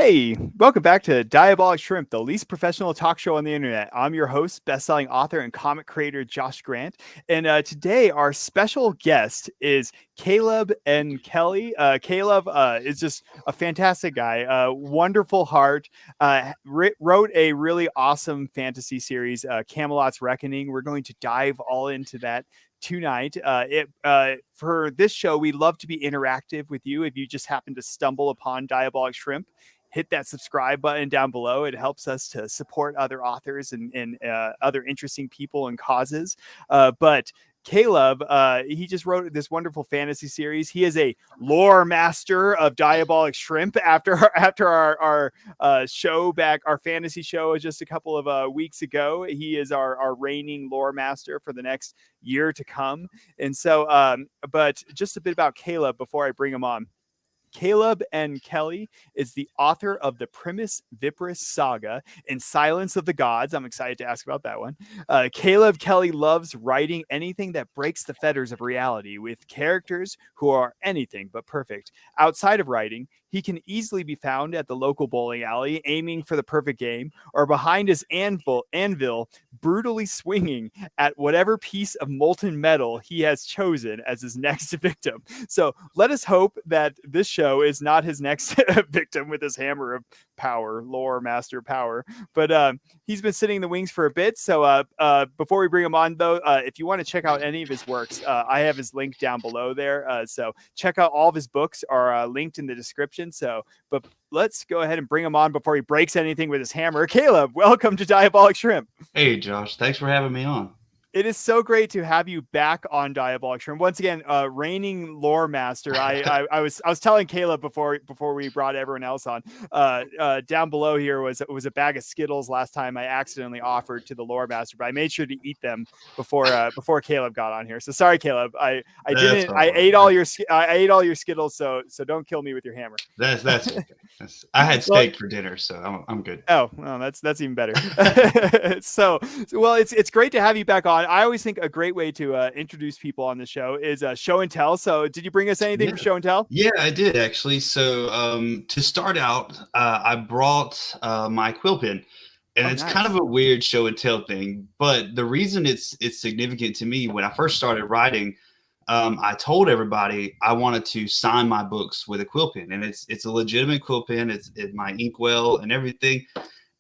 Hey, welcome back to Diabolic Shrimp, the least professional talk show on the internet. I'm your host, best-selling author and comic creator Josh Grant, and today our special guest is Caleb and Kelly. Caleb is just a fantastic guy, wonderful heart. Wrote a really awesome fantasy series, Camelot's Reckoning. We're going to dive all into that tonight. For this show, we love to be interactive with you. If you just happen to stumble upon Diabolic Shrimp, hit that subscribe button down below. It helps us to support other authors and other interesting people and causes. But Caleb, he just wrote this wonderful fantasy series. He is a lore master of Diabolic Shrimp. After our show back, our fantasy show just a couple of weeks ago, he is our reigning lore master for the next year to come. And so, but just a bit about Caleb before I bring him on. Caleb N. Kelly is the author of the Primus Viperus saga in Silence of the Gods. I'm excited to ask about that one. Caleb Kelly loves writing anything that breaks the fetters of reality with characters who are anything but perfect. Outside of writing, he can easily be found at the local bowling alley, aiming for the perfect game, or behind his anvil, brutally swinging at whatever piece of molten metal he has chosen as his next victim. So let us hope that this show is not his next victim with his hammer of power, lore master power. But he's been sitting in the wings for a bit. So before we bring him on, though, if you want to check out any of his works, I have his link down below there. So check out all of his books are linked in the description. But let's go ahead and bring him on before he breaks anything with his hammer. Caleb, welcome to Diabolic Shrimp. Hey, Josh. Thanks for having me on. It is so great to have you back on Diabolic Shrimp once again. Reigning lore master. I was telling Caleb before we brought everyone else on. Down below here was a bag of Skittles last time I accidentally offered to the lore master, but I made sure to eat them before Caleb got on here. So sorry, Caleb. I didn't. I ate all your Skittles. So don't kill me with your hammer. That's okay. I had steak for dinner, so I'm good. Oh, well, that's even better. So it's great to have you back on. I always think a great way to introduce people on the show is show and tell. So did you bring us anything for show and tell? Yeah, I did actually. So to start out, I brought my quill pen, and it's nice. kind of a weird show and tell thing. But the reason it's significant to me, when I first started writing, I told everybody I wanted to sign my books with a quill pen, and it's a legitimate quill pen. It's my inkwell and everything.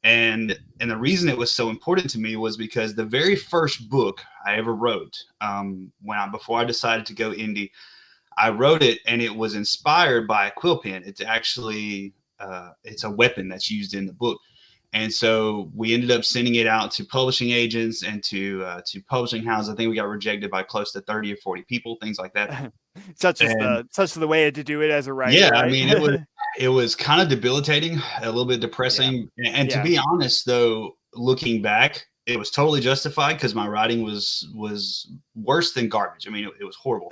And the reason it was so important to me was because the very first book I ever wrote, before I decided to go indie, I wrote it, and it was inspired by a quill pen. It's actually it's a weapon that's used in the book. And so we ended up sending it out to publishing agents and to publishing houses. I think we got rejected by close to 30 or 40 people, things like that. such is the way to do it as a writer. Yeah, right? I mean, it was kind of debilitating, a little bit depressing. Yeah. And to be honest, though, looking back, it was totally justified because my writing was worse than garbage. I mean, it was horrible.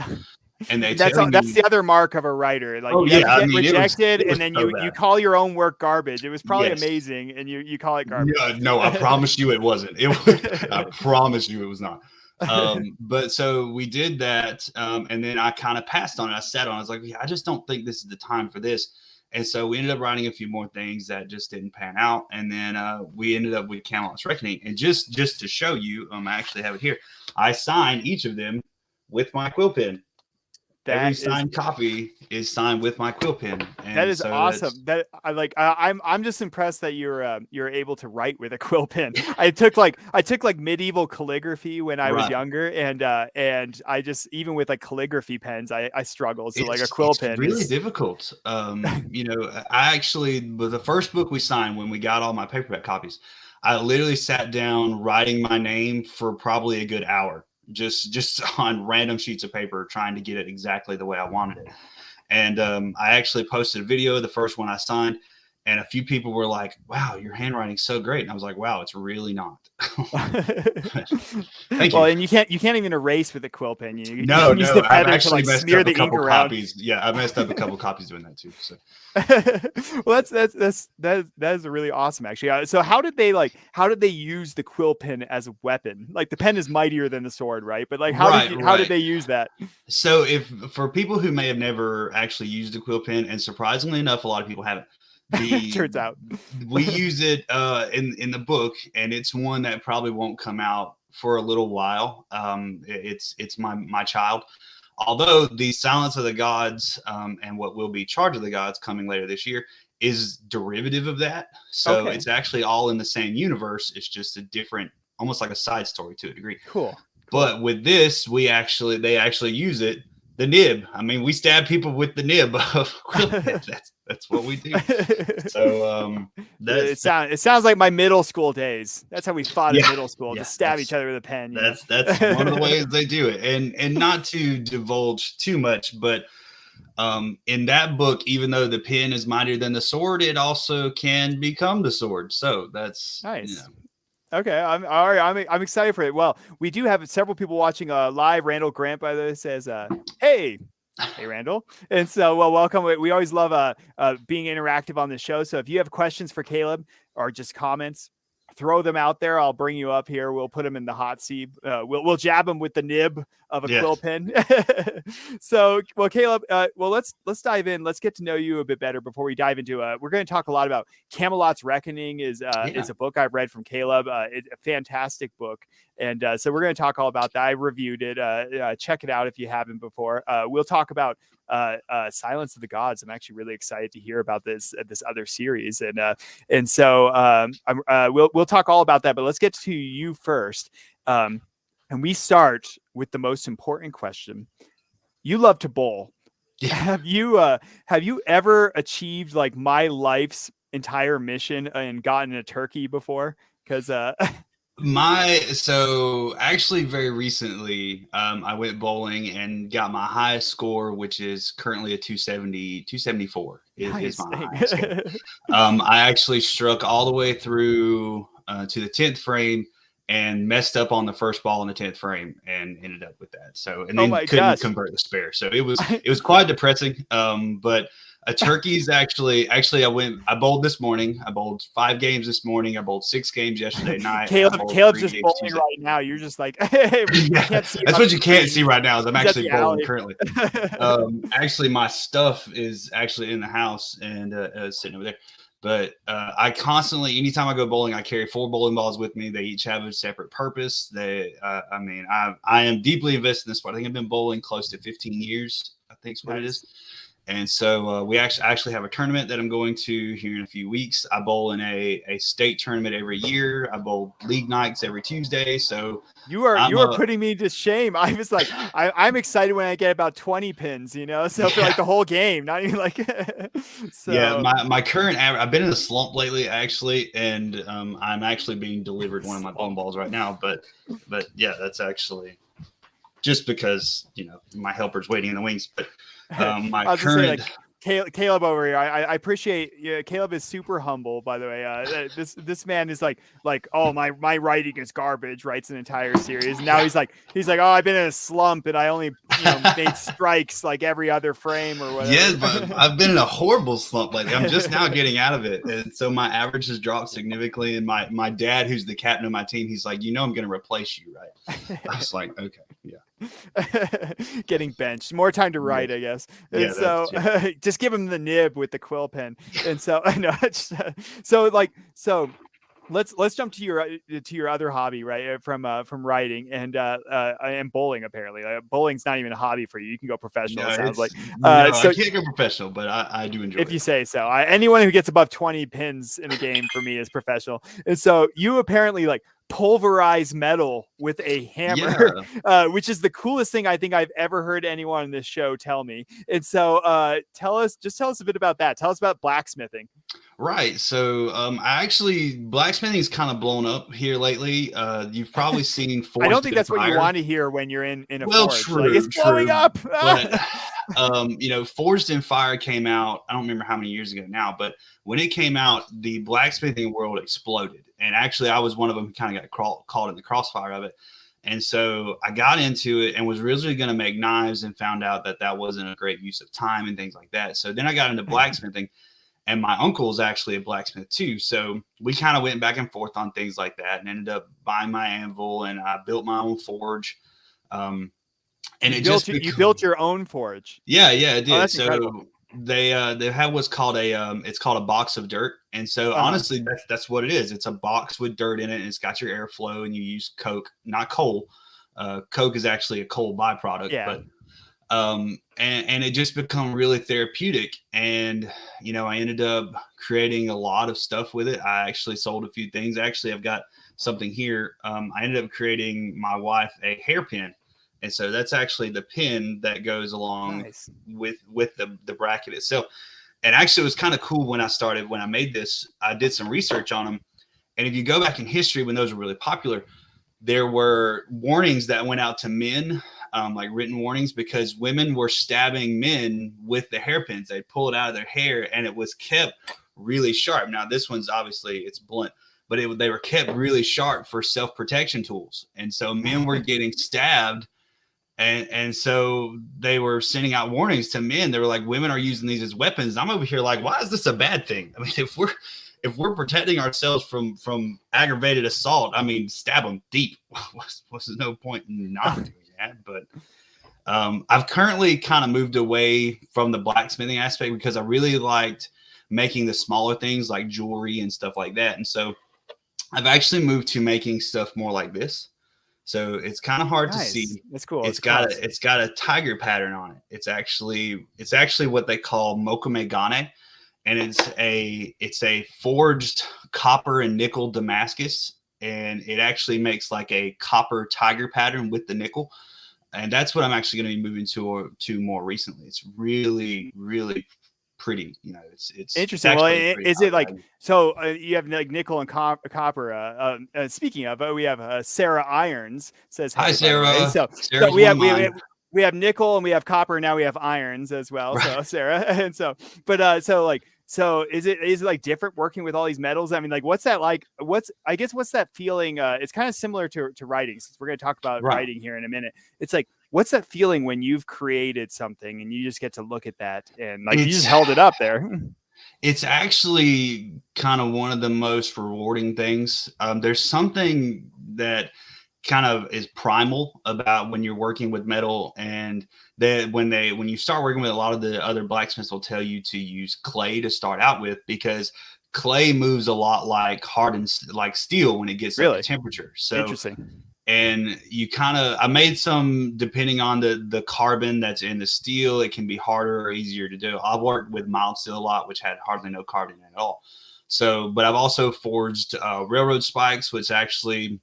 And that's the other mark of a writer. Like you get rejected, and then you call your own work garbage. It was probably amazing, and you call it garbage. Yeah, no, I promise you it wasn't. I promise you it was not. But so we did that, and then I kind of passed on it. I sat on it. I was like, I just don't think this is the time for this. And so we ended up writing a few more things that just didn't pan out. And then we ended up with Camelot Reckoning. And just to show you, I actually have it here. I signed each of them with my quill pen. Every signed copy is signed with my quill pen. And that is awesome. I'm just impressed that you're able to write with a quill pen. I took medieval calligraphy when I was younger, and I just, even with like calligraphy pens, I struggled. So a quill pen really difficult. I actually, the first book we signed, when we got all my paperback copies, I literally sat down writing my name for probably a good hour. Just on random sheets of paper, trying to get it exactly the way I wanted it. And I actually posted a video, the first one I signed, and a few people were like, wow, your handwriting's so great. And I was like, wow, it's really not. Thank you. Well, and you can't even erase with a quill pen. No, I've actually messed up a couple copies. Yeah, I messed up a couple copies doing that too. So. Well, that is really awesome, actually. So how did they use the quill pen as a weapon? Like, the pen is mightier than the sword, right? But like, how did they use that? So for people who may have never actually used a quill pen, and surprisingly enough, a lot of people haven't, Turns out. We use it in the book, and it's one that probably won't come out for a little while. It's my child. Although the Silence of the Gods and what will be Charge of the Gods coming later this year is derivative of that. So Okay. it's actually all in the same universe. It's just a different, almost like a side story to a degree. Cool. But with this, they actually use it. The nib. I mean, we stab people with the nib of that's what we do. So it sounds like my middle school days. That's how we fought in middle school, to stab each other with a pen. That's one of the ways they do it. And not to divulge too much, but in that book, even though the pen is mightier than the sword, it also can become the sword. So that's nice. Okay, I'm excited for it. Well, we do have several people watching live. Randall Grant, by the way, says, "Hey, Randall," and so welcome. We always love being interactive on the show. So if you have questions for Caleb or just comments, throw them out there. I'll bring you up here. We'll put them in the hot seat. We'll jab them with the nib of a quill pen. So, well, Caleb, let's dive in. Let's get to know you a bit better before we dive into we're going to talk a lot about Camelot's Reckoning is a book I've read from Caleb. It's a fantastic book. And so we're going to talk all about that. I reviewed it. Check it out if you haven't before. We'll talk about Silence of the Gods. I'm actually really excited to hear about this other series, and so we'll talk all about that. But let's get to you first, and we start with the most important question. You love to bowl. Yeah. Have you ever achieved like my life's entire mission and gotten a turkey before? Because So actually very recently, I went bowling and got my highest score, which is currently a 274 is my highest score. I actually struck all the way through to the 10th frame and messed up on the first ball in the 10th frame and ended up with that. So, and then couldn't convert the spare. So it was quite depressing. But a turkey's actually I bowled this morning. I bowled 5 games this morning. I bowled 6 games yesterday night. Caleb's just bowling right now. You're just like, hey, that's what you can't see right now is I'm actually bowling currently. Actually, my stuff is actually in the house and sitting over there. But I constantly, anytime I go bowling, I carry 4 bowling balls with me. They each have a separate purpose. I am deeply invested in this sport. I think I've been bowling close to 15 years, I think is what it is. And so we actually have a tournament that I'm going to here in a few weeks. I bowl in a state tournament every year. I bowl league nights every Tuesday. So you are putting me to shame. I was like, I'm excited when I get about 20 pins, So for like the whole game, not even like. So. Yeah, my current average. I've been in a slump lately, actually, and I'm actually being delivered one of my bowling balls right now. But yeah, that's actually just because my helper's waiting in the wings, but. My current Caleb over here. I appreciate. Yeah, Caleb is super humble, by the way. This man is like, oh, my writing is garbage. Writes an entire series. And now he's like, oh, I've been in a slump and I only made strikes like every other frame or whatever. Yeah, but I've been in a horrible slump lately. I'm just now getting out of it, and so my average has dropped significantly. And my dad, who's the captain of my team, he's like, I'm going to replace you, right? I was like, okay, yeah. Getting benched, more time to write, I guess. And so just give him the nib with the quill pen. And so I know let's jump to your other hobby, right? From writing and bowling. Apparently, bowling's not even a hobby for you. You can go professional. No, it sounds like. So I can't go professional, but I do enjoy. If you say so. Anyone who gets above 20 pins in a game for me is professional. And so you apparently pulverize metal with a hammer, which is the coolest thing I think I've ever heard anyone on this show tell me. And so tell us a bit about that. Tell us about blacksmithing. Right. So blacksmithing's kind of blown up here lately. You've probably seen Forged. I don't think that's what you want to hear when you're in a forge. True, it's blowing up. But, Forged in Fire came out, I don't remember how many years ago now, but when it came out, the blacksmithing world exploded. And actually, I was one of them who kind of got caught in the crossfire of it. And so I got into it and was originally going to make knives and found out that wasn't a great use of time and things like that. So then I got into blacksmithing. And my uncle is actually a blacksmith too. So we kind of went back and forth on things like that and ended up buying my anvil and I built my own forge. And you built your own forge. Yeah, it did. That's incredible. they have what's called a it's called a box of dirt, and so honestly that's what it is. It's a box with dirt in it, and it's got your airflow, and you use coke, not coal. Coke is actually a coal byproduct, Yeah. but and it just become really therapeutic. And I ended up creating a lot of stuff with it. I actually sold a few things. Actually, I've got something here. I ended up creating my wife a hairpin, and so that's actually the pin that goes along with the bracket itself. And actually, it was kind of cool when I made this. I did some research on them, and if you go back in history when those were really popular, there were warnings that went out to men, like written warnings, because women were stabbing men with the hairpins. They'd pull it out of their hair, and it was kept really sharp. Now, this one's obviously it's blunt, but they were kept really sharp for self-protection tools. And so men were getting stabbed, and so they were sending out warnings to men. They were like, women are using these as weapons. I'm over here like, why is this a bad thing? I mean, if we're protecting ourselves from aggravated assault, I mean, stab them deep. What's no point in not doing that? But I've currently kind of moved away from the blacksmithing aspect because I really liked making the smaller things like jewelry and stuff like that. And so I've actually moved to making stuff more like this. So it's kind of hard to see. That's cool. It's got a tiger pattern on it. It's actually what they call mokumegane, and it's a forged copper and nickel Damascus, and it actually makes like a copper tiger pattern with the nickel. And that's what I'm actually going to be moving to more recently. It's really, really pretty. It's interesting. Well, is it like so? You have like nickel and copper. Speaking of, we have Sarah Irons says hi, Sarah. So we have nickel and we have copper. And now we have irons as well. Right. So Sarah, and so so is it like different working with all these metals? I mean, like, what's that like? What's that feeling? It's kind of similar to writing, since we're going to talk about writing here in a minute. It's like, what's that feeling when you've created something and you just get to look at that and like you just held it up there? It's actually kind of one of the most rewarding things. There's something that kind of is primal about when you're working with metal, and that when you start working with a lot of the other blacksmiths will tell you to use clay to start out with, because clay moves a lot like hardened like steel when it gets up to temperature. So interesting. And I made some, depending on the carbon that's in the steel, it can be harder or easier to do. I've worked with mild steel a lot, which had hardly no carbon at all. So, but I've also forged railroad spikes, which actually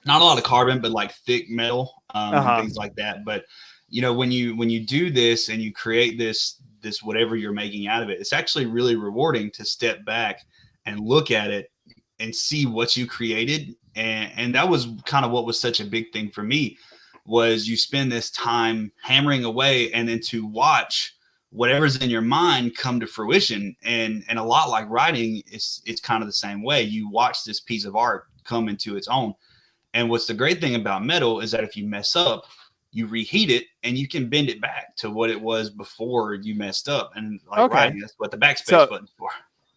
not a lot of carbon, but like thick metal and things like that. But when you do this and you create this whatever you're making out of it, it's actually really rewarding to step back and look at it and see what you created. And that was kind of what was such a big thing for me, was you spend this time hammering away and then to watch whatever's in your mind come to fruition. And a lot like writing, it's kind of the same way. You watch this piece of art come into its own. And what's the great thing about metal is that if you mess up, you reheat it and you can bend it back to what it was before you messed up. And like writing, that's what the backspace button's for.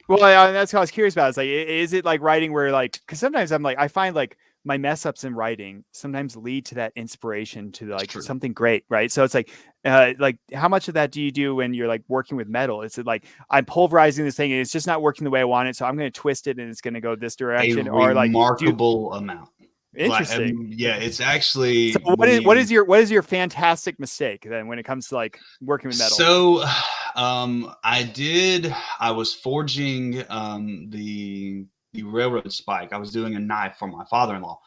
Well, that's what I was curious about. It's like, is it like writing where like, because sometimes I find like my mess ups in writing sometimes lead to that inspiration to like something great, right? So it's like how much of that do you do when you're like working with metal? Is it like I'm pulverizing this thing and it's just not working the way I want it, so I'm going to twist it and it's going to go this direction, or like remarkable amount. Interesting. Yeah, it's actually. So what is your fantastic mistake then when it comes to like working with metal? So, I was forging the railroad spike. I was doing a knife for my father-in-law,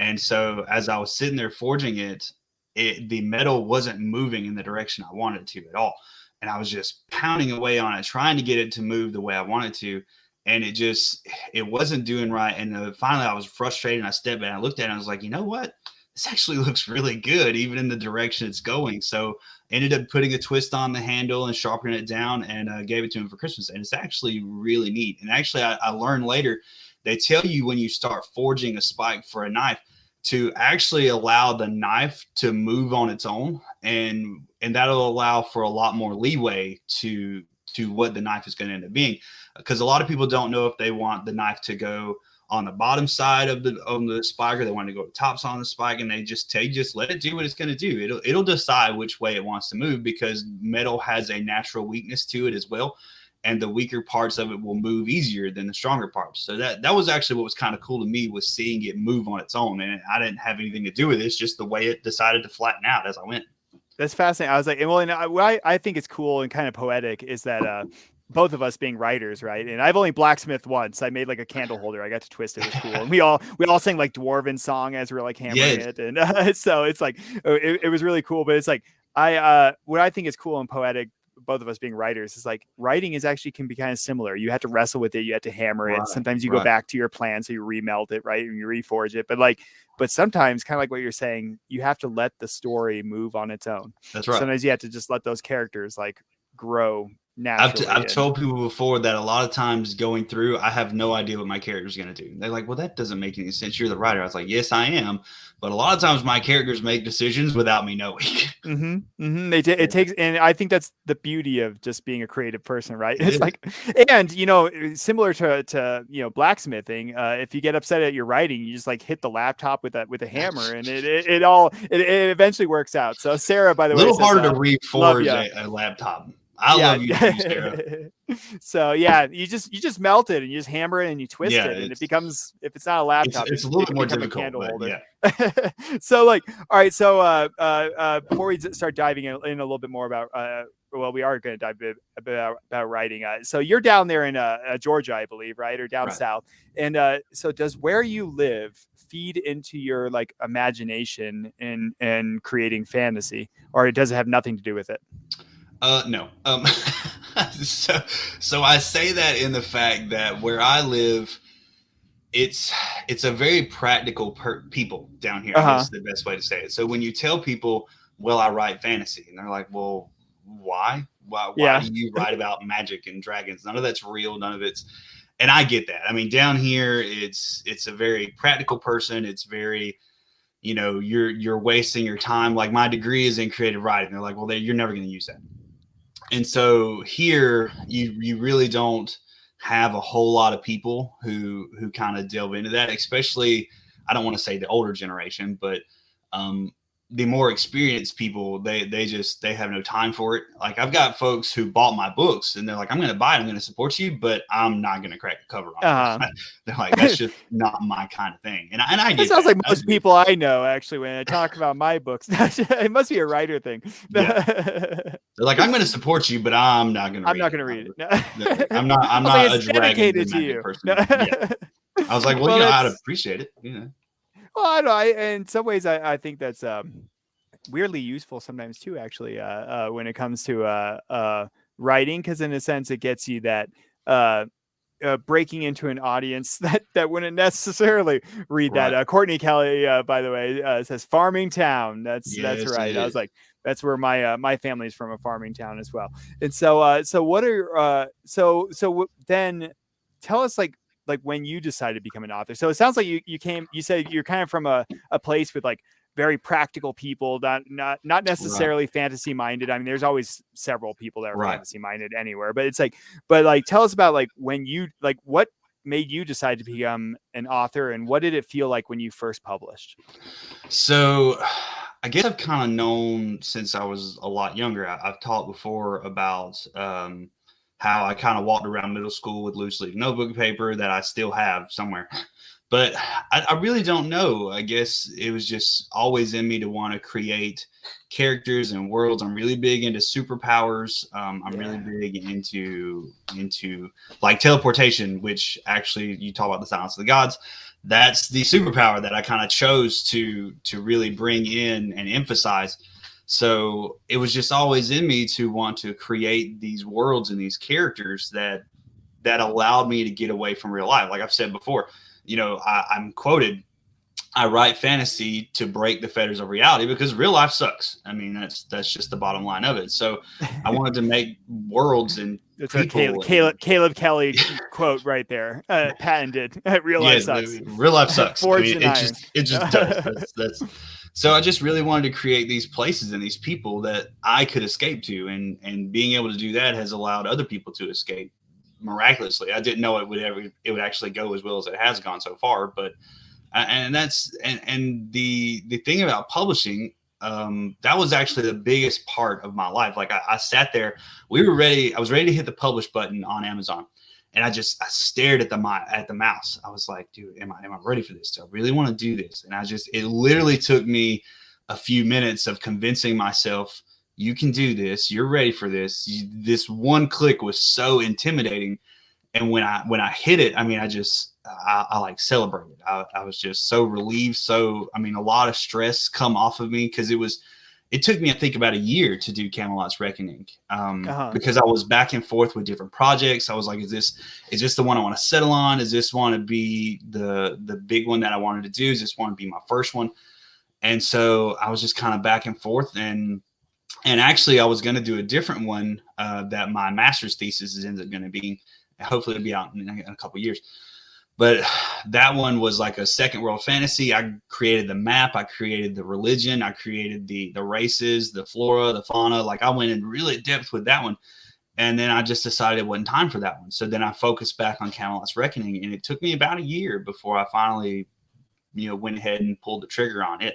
and so as I was sitting there forging it, the metal wasn't moving in the direction I wanted it to at all, and I was just pounding away on it, trying to get it to move the way I wanted to. And it wasn't doing right. And finally I was frustrated and I stepped back and I looked at it and I was like, you know what? This actually looks really good, even in the direction it's going. So ended up putting a twist on the handle and sharpening it down and gave it to him for Christmas. And it's actually really neat. And actually I learned later, they tell you when you start forging a spike for a knife to actually allow the knife to move on its own. And that'll allow for a lot more leeway to what the knife is going to end up being. Because a lot of people don't know if they want the knife to go on the bottom side of the spike, or they want to go to tops on the spike, and they just let it do what it's going to do. It'll decide which way it wants to move, because metal has a natural weakness to it as well, and the weaker parts of it will move easier than the stronger parts. So that was actually what was kind of cool to me, was seeing it move on its own, and I didn't have anything to do with it. It's just the way it decided to flatten out as I went. That's fascinating. I was like, well, and what I think is cool and kind of poetic is that both of us being writers, right? And I've only blacksmithed once. I made like a candle holder. I got to twist it. It was cool. And we all sang like Dwarven song as we were like hammering it. And so it's like, it was really cool. But it's like, what I think is cool and poetic, both of us being writers, is like writing is actually can be kind of similar. You have to wrestle with it. You have to hammer it. Sometimes you go back to your plan. So you remelt it, right? And you reforge it. But sometimes, kind of like what you're saying, you have to let the story move on its own. That's right. Sometimes you have to just let those characters like grow naturally. I've told people before that a lot of times going through, I have no idea what my character is going to do. They're like, well, that doesn't make any sense. You're the writer. I was like, yes, I am. But a lot of times my characters make decisions without me knowing. It takes, and I think that's the beauty of just being a creative person, right? It's like, and similar to blacksmithing, if you get upset at your writing, you just like hit the laptop with a hammer, and it eventually works out. So Sarah, by the way, a little harder to reforge a laptop. I love you too, Sarah. So yeah, you just melt it and you just hammer it and you twist it, and it becomes, if it's not a laptop, it's a little more difficult. Candle holder. Yeah. So like, all right. So before we start diving in a little bit more about we are going to dive a bit about writing. So you're down there in Georgia, I believe, right, or down south. And so does where you live feed into your like imagination and creating fantasy, or does it have nothing to do with it? No. So I say that in the fact that where I live, it's a very practical people down here. That's the best way to say it. So when you tell people, well, I write fantasy, and they're like, well, why do you write about magic and dragons? None of that's real. None of it's, and I get that. I mean, down here, it's a very practical person. It's very, you're wasting your time. Like my degree is in creative writing. They're like, well, you're never going to use that. And so here you really don't have a whole lot of people who kind of delve into that, especially, I don't want to say the older generation, but the more experienced people, they have no time for it. Like I've got folks who bought my books and they're like, I'm going to buy it. I'm going to support you, but I'm not going to crack the cover on it. They're like, that's just not my kind of thing. And I get that. Sounds like most people I know, actually, when I talk about my books. It must be a writer thing. Yeah. They're like, I'm going to support you, but I'm not going to read it. No. I'm not a dedicated to you person. Yeah. I was like, well, I'd appreciate it. Well, I don't know. In some ways, I think that's weirdly useful sometimes too, actually, when it comes to writing, because in a sense, it gets you that breaking into an audience that wouldn't necessarily read that. Courtney Kelly, by the way, says farming town. That's right. I was like, that's where my family's from, a farming town as well. And so what are then tell us like when you decided to become an author. So it sounds like you said you're kind of from a place with like very practical people, not necessarily fantasy minded. I mean, there's always several people that are fantasy minded anywhere, but it's like, tell us about like when you, like what made you decide to become an author, and what did it feel like when you first published? So I guess I've kind of known since I was a lot younger. I've talked before about, how I kind of walked around middle school with loose leaf notebook paper that I still have somewhere. But I really don't know. I guess it was just always in me to want to create characters and worlds. I'm really big into superpowers. I'm really big into like teleportation, which actually you talk about the Silence of the Gods. That's the superpower that I kind of chose to really bring in and emphasize. So it was just always in me to want to create these worlds and these characters that allowed me to get away from real life. Like I've said before, I'm quoted, I write fantasy to break the fetters of reality because real life sucks. I mean, that's just the bottom line of it. So I wanted to make worlds and that's a Caleb Kelly quote right there. Patented. Real life sucks. Real life sucks. I mean, it just does. That's so I just really wanted to create these places and these people that I could escape to, and being able to do that has allowed other people to escape miraculously. I didn't know it would actually go as well as it has gone so far. But and that's and the thing about publishing, that was actually the biggest part of my life. Like I sat there, I was ready to hit the publish button on Amazon. And I stared at the mouse. I was like, dude, am I ready for this? Do I really want to do this? And it literally took me a few minutes of convincing myself, you can do this. You're ready for this. This one click was so intimidating. And when I hit it, I mean, I like celebrated. I was just so relieved. So, I mean, a lot of stress come off of me because it took me, I think, about a year to do Camelot's Reckoning, because I was back and forth with different projects. I was like, is this the one I want to settle on? Is this want to be the big one that I wanted to do? Is this want to be my first one? And so I was just kind of back and forth. And actually, I was going to do a different one that my master's thesis is ended up going to be. Hopefully, it'll be out in a couple of years. But that one was like a second world fantasy. I created the map. I created the religion. I created the races, the flora, the fauna. Like I went in really depth with that one. And then I just decided it wasn't time for that one. So then I focused back on Camelot's Reckoning. And it took me about a year before I finally, went ahead and pulled the trigger on it.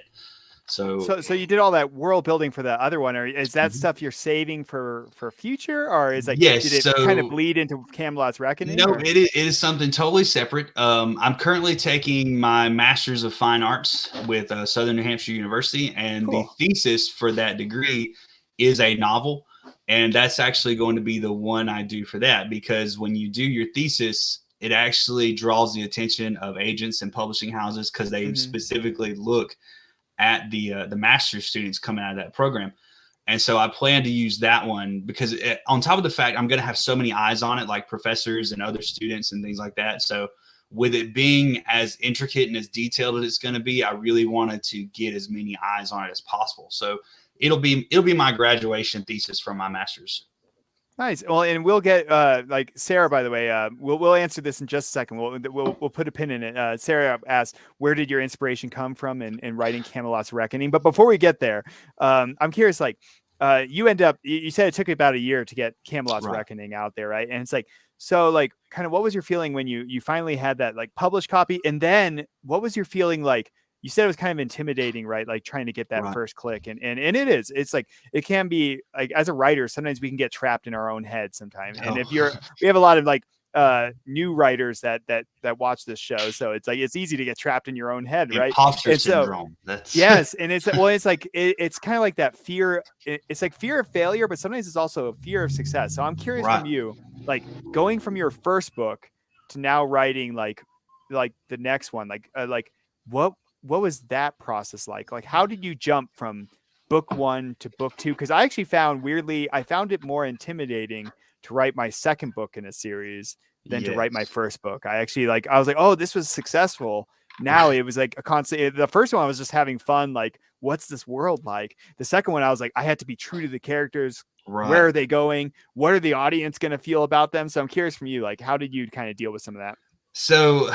So you did all that world building for the other one, or is that stuff you're saving for future, or is like, yes, did it kind of bleed into Camelot's Reckoning? No, it is something totally separate. I'm currently taking my Master's of Fine Arts with Southern New Hampshire University, and the thesis for that degree is a novel, and that's actually going to be the one I do for that, because when you do your thesis, it actually draws the attention of agents and publishing houses because they specifically look at the master's students coming out of that program. And so I plan to use that one because on top of the fact I'm going to have so many eyes on it, like professors and other students and things like that. So with it being as intricate and as detailed as it's going to be, I really wanted to get as many eyes on it as possible. So it'll be my graduation thesis from my master's. Nice. Well, and we'll get like Sarah, by the way, we'll answer this in just a second. We'll put a pin in it. Sarah asked, where did your inspiration come from in writing Camelot's Reckoning? But before we get there, I'm curious, like you said it took about a year to get Camelot's Reckoning out there, right? And it's like, so like kind of what was your feeling when you finally had that like published copy? And then what was your feeling like? You said it was kind of intimidating, right? Like trying to get that first click. And it is, it's like, it can be like, as a writer, sometimes we can get trapped in our own head sometimes. And if we have a lot of like new writers that watch this show. So it's like, it's easy to get trapped in your own head, right? Imposter syndrome. Yes. And it's like, it's kind of like that fear. It's like fear of failure, but sometimes it's also a fear of success. So I'm curious from you, like going from your first book to now writing like the next one, like what was that process like? Like, how did you jump from book one to book two? Because I actually found it more intimidating to write my second book in a series than to write my first book. I was like, oh, this was successful. Now it was like a constant. The first one I was just having fun. Like, what's this world like? The second one, I was like, I had to be true to the characters. Where are they going? What are the audience going to feel about them? So I'm curious from you, like, how did you kind of deal with some of that? So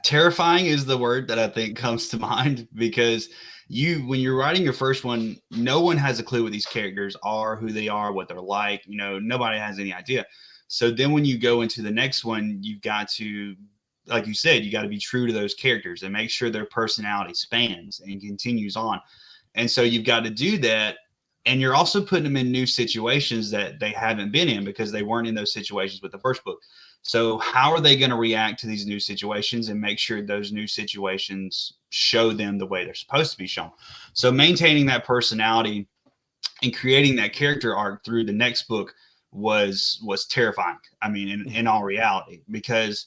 terrifying is the word that I think comes to mind, because when you're writing your first one, no one has a clue what these characters are, who they are, what they're like. Nobody has any idea. So then when you go into the next one, you've got to, like you said, you got to be true to those characters and make sure their personality spans and continues on. And so you've got to do that. And you're also putting them in new situations that they haven't been in because they weren't in those situations with the first book. So how are they going to react to these new situations and make sure those new situations show them the way they're supposed to be shown? So maintaining that personality and creating that character arc through the next book was terrifying. I mean, in all reality, because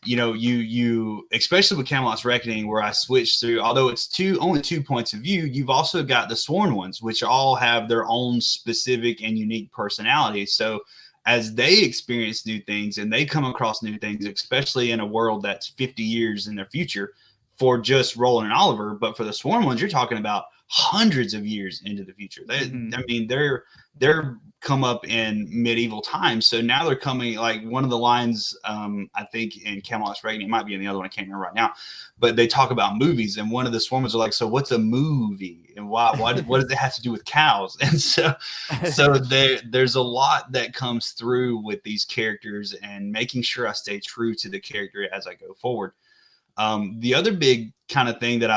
you especially with Camelot's Reckoning, where I switched through, although it's only two points of view, you've also got the sworn ones, which all have their own specific and unique personalities. So as they experience new things and they come across new things, especially in a world that's 50 years in their future for just Roland and Oliver, but for the sworn ones, you're talking about hundreds of years into the future. Mm-hmm. I mean, they're come up in medieval times, so now they're coming. Like one of the lines, I think in Camelot's Reckoning, it might be in the other one, I can't remember right now, but they talk about movies, and one of the swarmers are like, "So what's a movie, and what does it have to do with cows?" And so there's a lot that comes through with these characters, and making sure I stay true to the character as I go forward. The other big kind of thing that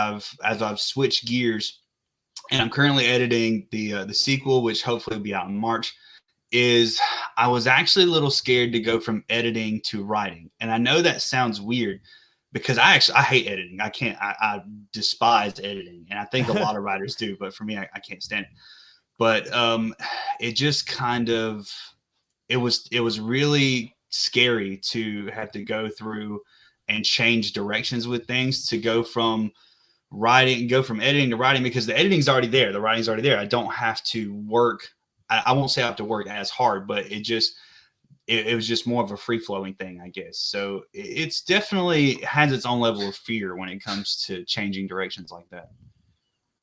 as I've switched gears, and I'm currently editing the sequel, which hopefully will be out in March, is I was actually a little scared to go from editing to writing. And I know that sounds weird because I hate editing. I despise editing. And I think a lot of writers do, but for me, I can't stand it. But it just kind of, it was really scary to have to go through and change directions with things, to go from editing to writing, because the editing's already there. The writing's already there. I don't have to work. I won't say I have to work as hard, but it was just more of a free flowing thing, I guess. So it's definitely has its own level of fear when it comes to changing directions like that.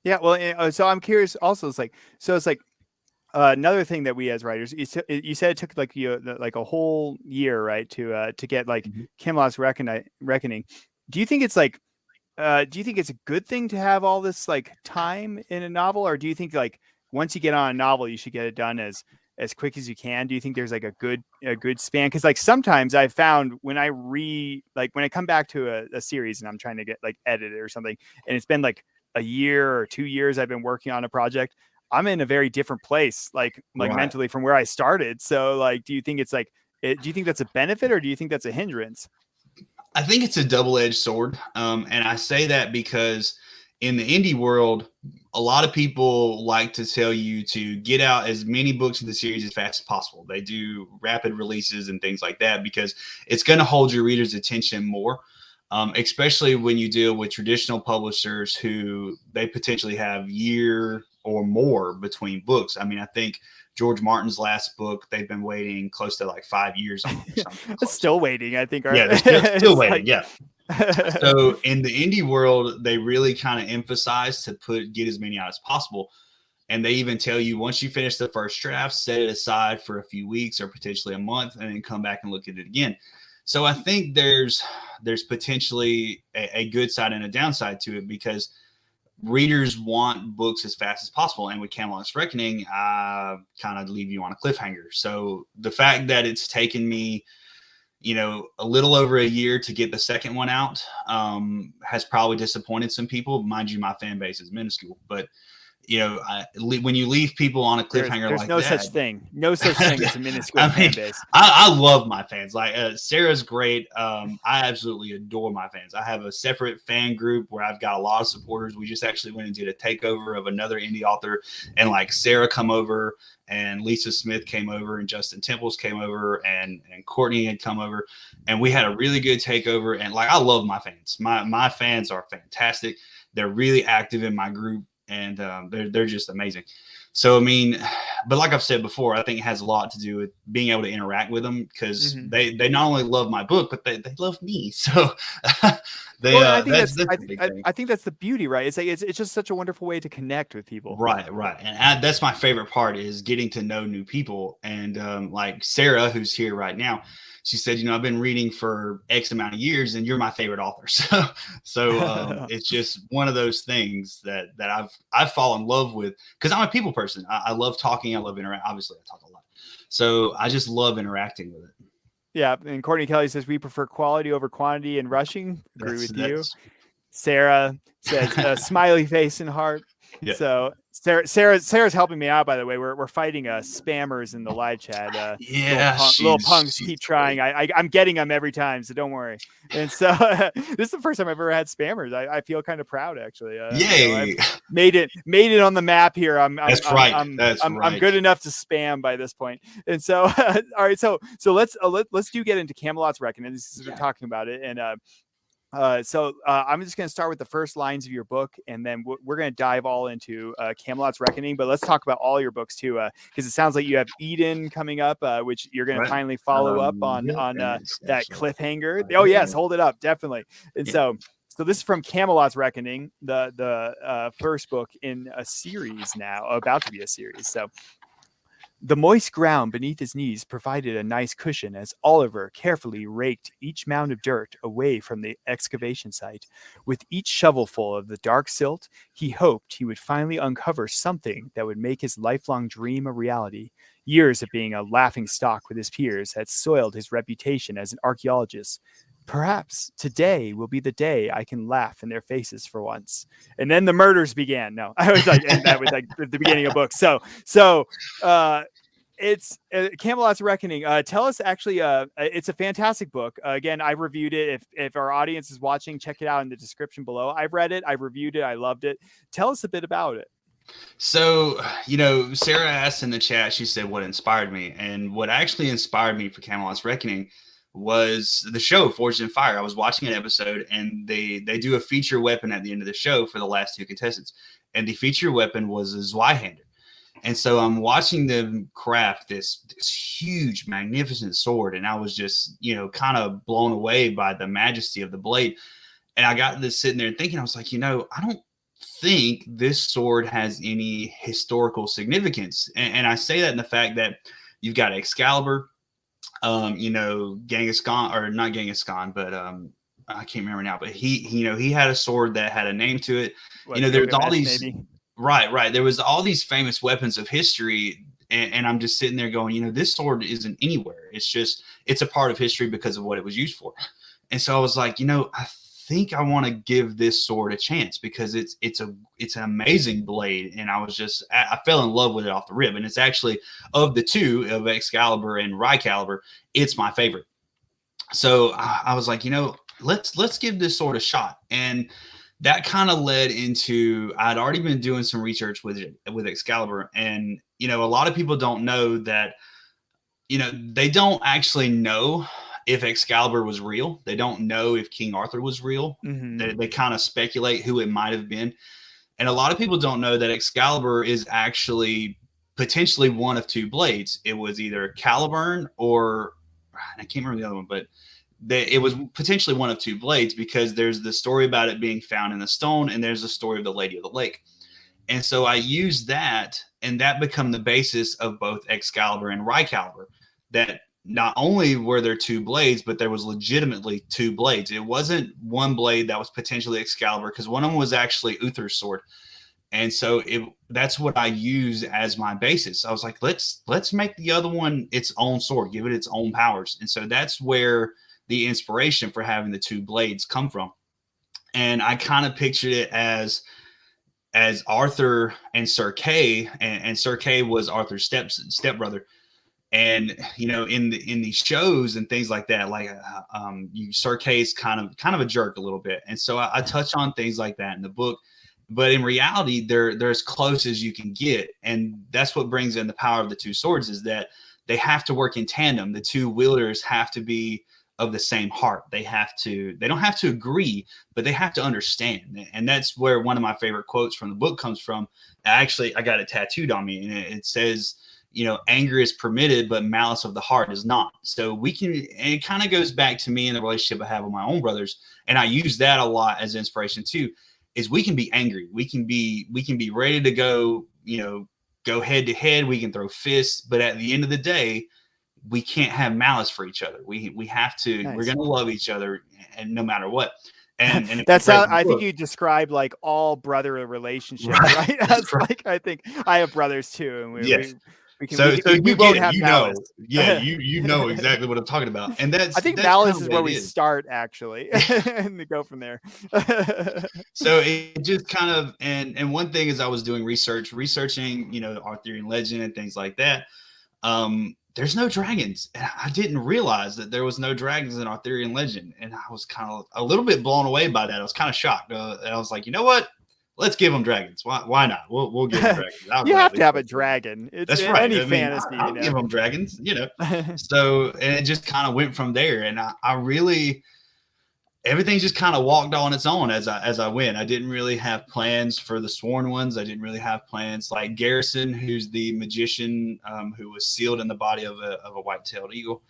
Yeah. Well, so I'm curious also, it's like another thing that we as writers, you said it took like like a whole year, right, to get like Camelot's Reckoning. Do you think it's like, do you think it's a good thing to have all this like time in a novel, or do you think like once you get on a novel, you should get it done as quick as you can? Do you think there's like a good span? Because like sometimes I've found when I come back to a series and I'm trying to get like edited or something, and it's been like a year or 2 years I've been working on a project, I'm in a very different place, like Right. mentally from where I started. So like, do you think it's like, do you think that's a benefit, or do you think that's a hindrance? I think it's a double-edged sword. And I say that because in the indie world, a lot of people like to tell you to get out as many books in the series as fast as possible. They do rapid releases and things like that because it's going to hold your reader's attention more. Especially when you deal with traditional publishers who they potentially have year or more between books. I mean, I think George Martin's last book, they've been waiting close to like 5 years on or something. Still waiting, I think. Yeah, they're still waiting. Like... Yeah. So in the indie world, they really kind of emphasize to get as many out as possible. And they even tell you once you finish the first draft, set it aside for a few weeks or potentially a month, and then come back and look at it again. So I think there's potentially a good side and a downside to it, because readers want books as fast as possible. And with Camelot's Reckoning, I kind of leave you on a cliffhanger. So the fact that it's taken me, a little over a year to get the second one out has probably disappointed some people. Mind you, my fan base is minuscule, but when you leave people on a cliffhanger, there's like no that, such thing. No such thing as a minuscule fan base. I love my fans. Like Sarah's great. I absolutely adore my fans. I have a separate fan group where I've got a lot of supporters. We just actually went and did a takeover of another indie author, and like Sarah come over, and Lisa Smith came over, and Justin Temples came over, and Courtney had come over, and we had a really good takeover. And like, I love my fans. My fans are fantastic. They're really active in my group. And they're just amazing. So, I mean, but like I've said before, I think it has a lot to do with being able to interact with them, because they not only love my book, but they love me. So I think that's the beauty, right? It's like it's just such a wonderful way to connect with people. Right. And that's my favorite part, is getting to know new people. And like Sarah, who's here right now, she said, I've been reading for X amount of years, and you're my favorite author. So it's just one of those things that I've fallen in love with, because I'm a people person. I love talking. I love interacting. Obviously, I talk a lot. So I just love interacting with it. Yeah. And Courtney Kelly says, we prefer quality over quantity and rushing. Agree with you. Sarah says, smiley face and heart. Yeah. So Sarah's helping me out, by the way. We're fighting spammers in the live chat. Little punks keep trying. I'm getting them every time, so don't worry. And so this is the first time I've ever had spammers. I feel kind of proud, actually. Yay! Made it on the map here. That's right. I'm good enough to spam by this point. And so all right, so let's get into Camelot's Reckoning. This is we're talking about it, and so I'm just going to start with the first lines of your book, and then we're going to dive all into Camelot's Reckoning. But let's talk about all your books too, because it sounds like you have Eden coming up, which you're going to finally follow up on that cliffhanger. Oh yes, hold it up, definitely. And so So this is from Camelot's Reckoning, the first book in a series now, about to be a series. So the moist ground beneath his knees provided a nice cushion as Oliver carefully raked each mound of dirt away from the excavation site. With each shovelful of the dark silt, he hoped he would finally uncover something that would make his lifelong dream a reality. Years of being a laughing stock with his peers had soiled his reputation as an archaeologist. Perhaps today will be the day I can laugh in their faces for once. And then the murders began. No, I was like, and that was like the beginning of book. So it's Camelot's Reckoning. Tell us actually, it's a fantastic book. Again, I reviewed it. If our audience is watching, check it out in the description below. I've read it. I reviewed it. I loved it. Tell us a bit about it. So, Sarah asked in the chat, she said, what inspired me? And what actually inspired me for Camelot's Reckoning was the show Forged in Fire. I was watching an episode, and they do a feature weapon at the end of the show for the last 2 contestants. And the feature weapon was a Zweihander. And so I'm watching them craft this huge, magnificent sword. And I was just, kind of blown away by the majesty of the blade. And I got this sitting there thinking, I was like, I don't think this sword has any historical significance. And I say that in the fact that you've got Excalibur, Genghis Khan, or not Genghis Khan, but I can't remember now, but he had a sword that had a name to it. There's all these, maybe. Right. There was all these famous weapons of history. And I'm just sitting there going, this sword isn't anywhere. It's a part of history because of what it was used for. And so I was like, I think I want to give this sword a chance because it's an amazing blade. And I fell in love with it off the rib. And it's actually, of the two, of Excalibur and Rycalibur, it's my favorite. So I was like, let's give this sword a shot. And that kind of led into, I'd already been doing some research with Excalibur. And, a lot of people don't know that, they don't actually know if Excalibur was real. They don't know if King Arthur was real. Mm-hmm. They kind of speculate who it might have been. And a lot of people don't know that Excalibur is actually potentially one of 2 blades. It was either Caliburn or, I can't remember the other one, but it was potentially one of 2 blades because there's the story about it being found in the stone and there's the story of the Lady of the Lake. And so I used that, and that became the basis of both Excalibur and Rycalibur, that not only were there 2 blades, but there was legitimately 2 blades. It wasn't one blade that was potentially Excalibur, because one of them was actually Uther's sword. And so that's what I use as my basis. I was like, let's make the other one its own sword, give it its own powers. And so that's where the inspiration for having the 2 blades come from. And I kind of pictured it as Arthur and Sir Kay, and Sir Kay was Arthur's stepbrother. And in these shows and things like that, like Sir Kay's kind of a jerk a little bit, and so I touch on things like that in the book. But in reality, they're as close as you can get, and that's what brings in the power of the 2 swords, is that they have to work in tandem. The 2 wielders have to be of the same heart. They don't have to agree, but they have to understand. And that's where one of my favorite quotes from the book comes from. Actually, I got it tattooed on me, and it says, anger is permitted, but malice of the heart is not. So and it kind of goes back to me and the relationship I have with my own brothers. And I use that a lot as inspiration too, is we can be angry. We can be ready to go head to head. We can throw fists, but at the end of the day, we can't have malice for each other. We have to, nice. We're going to love each other, and no matter what. And that's how I think you describe like all brother relationships, right? That's right. Like, I think I have brothers too, and we won't have malice. You know exactly what I'm talking about. And I think malice is where we start, actually, and we go from there. So it just kind of, and one thing is, I was doing researching, Arthurian legend and things like that. There's no dragons. And I didn't realize that there was no dragons in Arthurian legend. And I was kind of a little bit blown away by that. I was kind of shocked. And I was like, you know what? Let's give them dragons. Why not? We'll give them dragons. You have to have a dragon. It's that's right. Any fantasy. I'll give them dragons, So, and it just kind of went from there. And I really, everything just kind of walked on its own as I went. I didn't really have plans for the sworn ones. I didn't really have plans like Garrison, who's the magician who was sealed in the body of a white-tailed eagle.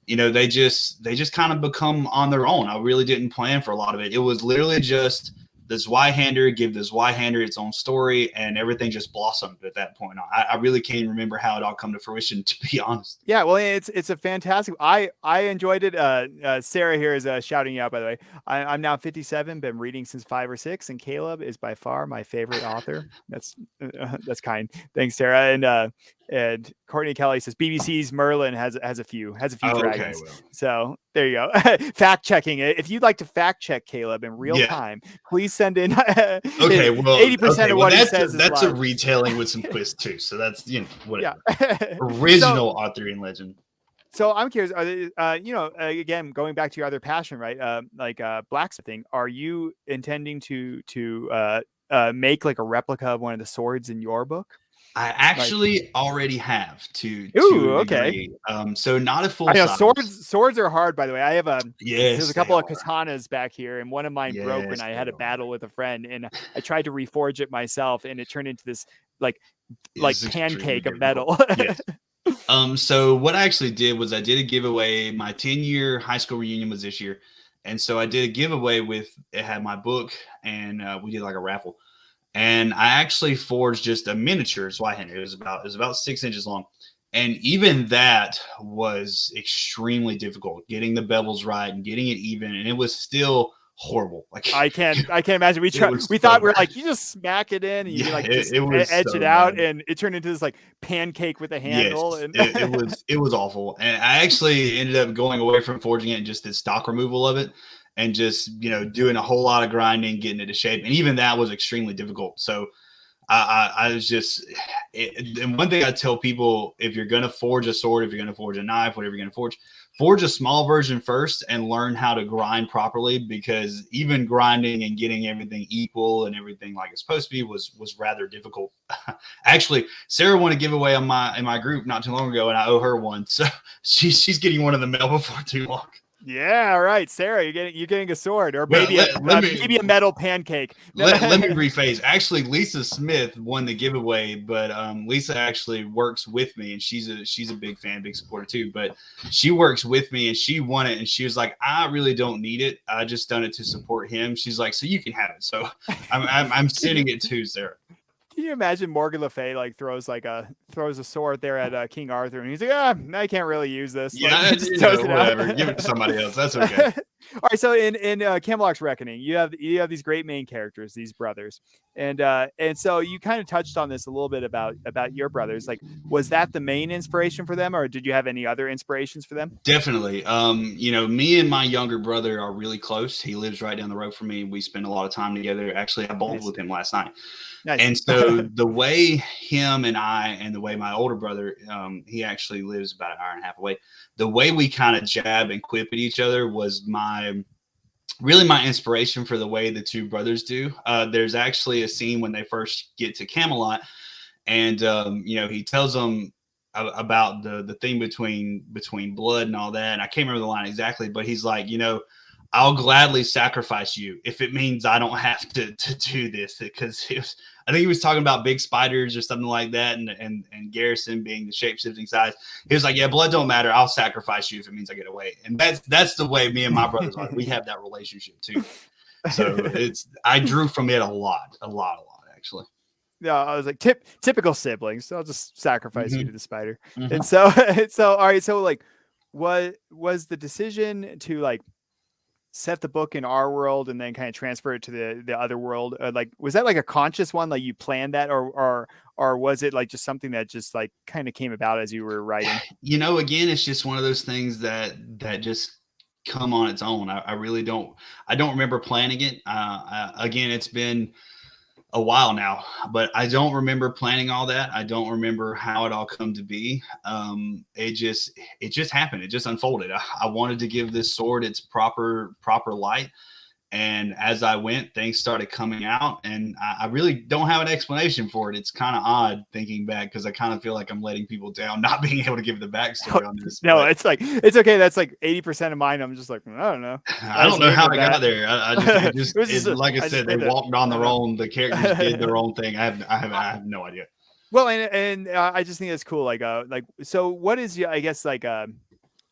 they just kind of become on their own. I really didn't plan for a lot of it. It was literally just the Zweihander give the Zweihander its own story, and everything just blossomed at that point on. I really can't remember how it all come to fruition, to be honest. Yeah, well, it's a fantastic. I enjoyed it. Sarah here is shouting you out, by the way. I'm now 57, been reading since 5 or 6, and Caleb is by far my favorite author. That's kind. Thanks, Sarah. And Courtney Kelly says BBC's Merlin has a few dragons. Okay, well. So there you go. Fact checking it. If you'd like to fact check Caleb in real time, please send in. Okay, well, 80% of what he says that's is a retelling with some twists too. So that's whatever. Yeah. Original Arthurian legend. So I'm curious, are they, again, going back to your other passion, right? Like blacksmithing, are you intending to make like a replica of one of the swords in your book? I actually already have to okay. So not a full I know size. swords are hard, by the way. I have there's a couple of katanas back here, and one of mine broke when I had a battle with a friend, and I tried to reforge it myself, and it turned into this like pancake of metal. Yes. So what I actually did was I did a giveaway. My 10-year high school reunion was this year, and so I did a giveaway it had my book, and we did like a raffle. And I actually forged just a miniature Zweihander. It was about 6 inches long. And even that was extremely difficult, getting the bevels right and getting it even. And it was still horrible. Like I can't imagine. We thought we were like, you just smack it in and you edge it out, and it turned into this like pancake with a handle. Yes, and it was awful. And I actually ended up going away from forging it and just did stock removal of it. And just, doing a whole lot of grinding, getting it to shape. And even that was extremely difficult. So I was just, and one thing I tell people, if you're going to forge a sword, if you're going to forge a knife, whatever you're going to forge a small version first and learn how to grind properly, because even grinding and getting everything equal and everything like it's supposed to be was rather difficult. Actually, Sarah won a giveaway in my group not too long ago, and I owe her one. So she's getting one in the mail before too long. Yeah, all right, Sarah, you're getting a sword, or maybe maybe a metal pancake. Let me rephrase. Actually, Lisa Smith won the giveaway, but Lisa actually works with me, and she's a big fan, big supporter too. But she works with me, and she won it, and she was like, "I really don't need it. I just done it to support him." She's like, "So you can have it." So I'm sending it to Sarah. Can you imagine Morgan Le Fay like throws a sword there at King Arthur, and he's like, I can't really use this. Yeah, whatever. Give it to somebody else. That's okay. All right, so in Camelot Reckoning, you have these great main characters, these brothers, and so you kind of touched on this a little bit about your brothers. Like, was that the main inspiration for them, or did you have any other inspirations for them? Definitely. Me and my younger brother are really close. He lives right down the road from me. We spend a lot of time together. Actually, I bowled with him last night. Nice. And so the way him and I, and the way my older brother, he actually lives about an hour and a half away. The way we kind of jab and quip at each other was really my inspiration for the way the two brothers do. There's actually a scene when they first get to Camelot, and he tells them about the thing between blood and all that. And I can't remember the line exactly, but he's like, I'll gladly sacrifice you if it means I don't have to do this, because I think he was talking about big spiders or something like that, and Garrison being the shape-shifting size. He was like, yeah, blood don't matter. I'll sacrifice you if it means I get away. And that's the way me and my brothers are. We have that relationship too. So I drew from it a lot actually. Yeah, I was like typical siblings. So I'll just sacrifice you to the spider. And so all right, so like, what was the decision to like set the book in our world and then kind of transfer it to the other world? Like, was that like a conscious one? Like you planned that, or was it like just something that just like kind of came about as you were writing? Again, it's just one of those things that just come on its own. I really don't remember planning it. Again, it's been a while now, but I don't remember planning all that. I don't remember how it all come to be. It just happened. It just unfolded. I wanted to give this sword its proper light. And as I went, things started coming out, and I really don't have an explanation for it. It's kind of odd thinking back, because I kind of feel like I'm letting people down, not being able to give the backstory on this. No, it's like, it's okay. That's like 80% of mine. I'm just like, I don't know. I don't know how I got there. Like I said, they walked on their own. The characters did their own thing. I have no idea. Well, and I just think it's cool. Like, so what is, I guess, like,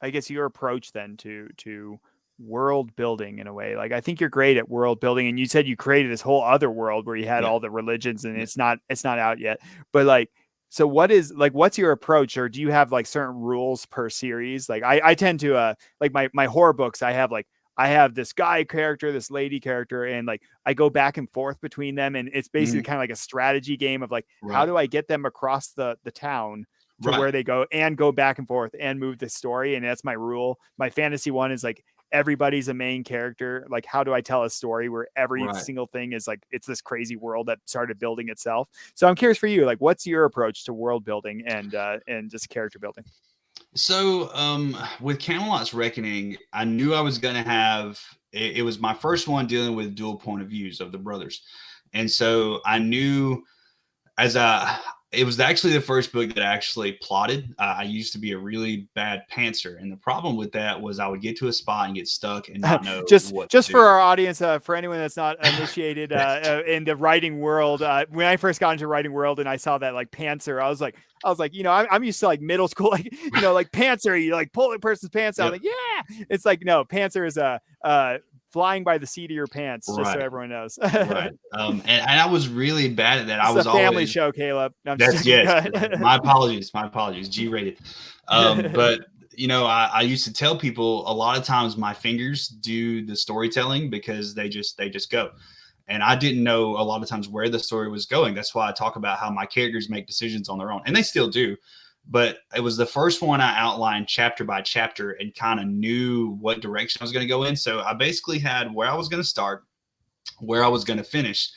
I guess your approach then to world building in a way. Like I think you're great at world building, and you said you created this whole other world where you had Yeah. all the religions, and Yeah. it's not out yet. But like, so what's your approach, or do you have like certain rules per series? Like I tend to like my horror books, I have this guy character, this lady character, and like I go back and forth between them, and it's basically Mhm. kind of like a strategy game of like how Right. do I get them across the town to Right. where they go, and go back and forth and move the story. And that's my rule. My fantasy one is like everybody's a main character. Like, how do I tell a story where every Right. single thing is like, it's this crazy world that started building itself? So I'm curious for you, like, what's your approach to world building and just character building? So, with Camelot's Reckoning, I knew I was going to have it was my first one dealing with dual point of views of the brothers. And so I knew as it was actually the first book that I actually plotted. I used to be a really bad pantser, and the problem with that was I would get to a spot and get stuck and not know what just to for do. our audience, for anyone that's not initiated in the writing world, when I first got into writing world and I saw that like pantser, I was like, you know, I'm used to like middle school, like, you know, like pantser, you like pull a person's pants out. Yep. I'm like, yeah, it's like, no, pantser is flying by the seat of your pants, just so Right. everyone knows. Right. And I was really bad at that. I It's a was family always show, Caleb. No, I'm just That's joking. yes. Go ahead. My apologies. My apologies. G-rated. But you know, I used to tell people a lot of times my fingers do the storytelling because they just go. And I didn't know a lot of times where the story was going. That's why I talk about how my characters make decisions on their own, and they still do. But it was the first one I outlined chapter by chapter and kind of knew what direction I was going to go in. So I basically had where I was going to start, where I was going to finish,